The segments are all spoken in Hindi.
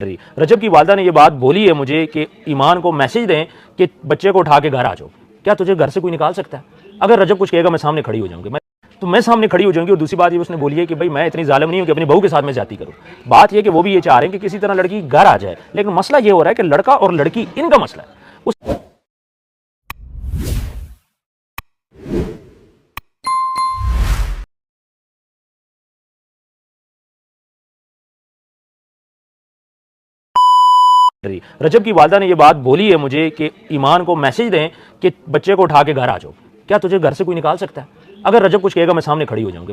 रजब की वालदा ने यह बात बोली है मुझे कि ईमान को मैसेज दें कि बच्चे को उठा के घर आ जाओ। क्या तुझे घर से कोई निकाल सकता है? अगर रजब कुछ कहेगा मैं सामने खड़ी हो जाऊंगी, मैं सामने खड़ी हो जाऊंगी। और दूसरी बात ये उसने बोली है कि भाई मैं इतनी जालिम नहीं हूं कि अपनी बहू के साथ में जाती करूं। बात यह कि वो भी ये चाह रहे हैं कि किसी तरह लड़की घर आ जाए, लेकिन मसला ये हो रहा है कि लड़का और लड़की इनका मसला है। रजब की वालदा ने यह बात बोली है मुझे कि ईमान को मैसेज दें कि बच्चे को उठा के घर आ जाओ। क्या तुझे घर से कोई निकाल सकता है? अगर रजब कुछ कहेगा मैं सामने खड़ी हो जाऊंगी,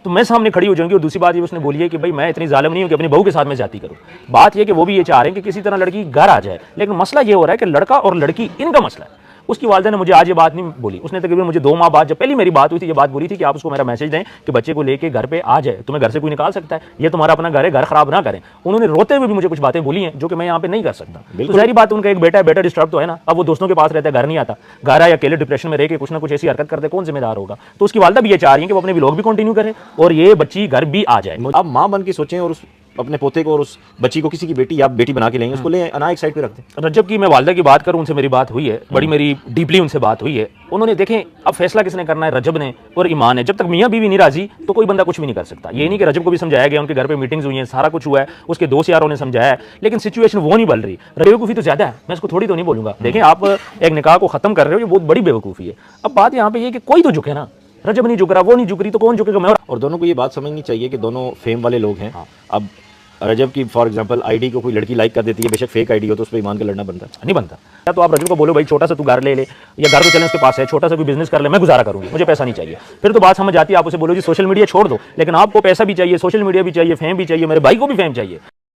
मैं सामने खड़ी हो जाऊंगी। और दूसरी बात ये उसने बोली है कि भाई मैं इतनी जालिम नहीं हूं कि अपनी बहू के साथ में जाती करूं। बात यह कि वो भी ये चाह रहे हैं कि किसी तरह लड़की घर आ जाए, लेकिन मसला ये हो रहा है कि लड़का और लड़की इनका मसला है। उसकी वालदा ने मुझे आज ये बात नहीं बोली, उसने तकरीबन मुझे 2 माह बाद जब पहली मेरी बात हुई थी ये बात बोली थी कि आप उसको मेरा मैसेज दें कि बच्चे को लेके घर पे आ जाए, तुम्हें घर से कोई निकाल सकता है, ये तुम्हारा अपना घर है, घर खराब ना करें। उन्होंने रोते हुए भी मुझे कुछ बातें बोली हैं जो कि मैं यहाँ पे नहीं कर सकता। तो सारी बात, उनका एक बेटा है, बेटा डिस्टर्ब तो है ना, अब वो दोस्तों के पास रहता है, घर नहीं आता, घर आया अकेले डिप्रेशन में रह के कुछ ना कुछ ऐसी हरकत करते, कौन जिम्मेदार होगा? तो उसकी वालदा भी ये चाह रही है कि वो अपने व्लॉग भी कंटिन्यू करे और ये बच्ची घर भी आ जाए। आप माँ बन के सोचें और अपने पोते को और उस बच्ची को किसी की बेटी आप बेटी बना के लेंगे, उसको ले अना एक साइड पे रख दें। रजब की मैं वालदा की बात करूं, उनसे मेरी बात हुई है, बड़ी मेरी डीपली उनसे बात हुई है। उन्होंने देखें अब फैसला किसने करना है, रजब ने और ईमान ने। जब तक मियाँ बीवी नहीं राजी तो कोई बंदा कुछ भी नहीं कर सकता। ये नहीं कि रजब को भी समझाया गया, उनके घर पे मीटिंग्स हुई हैं, सारा कुछ हुआ है, उसके दोस्त यारों ने समझाया है, लेकिन सिचुएशन वो नहीं बन रही। बेवकूफ़ी तो ज्यादा है, मैं इसको थोड़ी तो नहीं बोलूंगा। देखें आप एक निकाह को खत्म कर रहे हो, ये बहुत बड़ी बेवकूफ़ी है। अब बात यहाँ पे ये कि कोई तो झुके ना, रजब नहीं झुक रहा, वो नहीं झुक रही, तो कौन झुकेगा? मैं। और दोनों को ये बात समझनी चाहिए कि दोनों फेम वाले लोग हैं। अब रजब की फॉर एग्जांपल आईडी को कोई लड़की लाइक कर देती है, बेशक फेक आईडी हो, तो उस पर ईमान का लड़ना बनता नहीं बनता। या तो आप रजब को बोलो भाई छोटा सा तू घर ले ले, या घर तो चले उसके पास है, छोटा सा कोई बिजनेस कर ले, मैं गुजारा करूंगी, मुझे पैसा नहीं चाहिए। फिर तो बात समझ आती है। आप उसे बोलो जी सोशल मीडिया छोड़ दो, लेकिन आपको पैसा भी चाहिए, सोशल मीडिया भी चाहिए, फेम भी चाहिए, मेरे भाई को भी फेम चाहिए।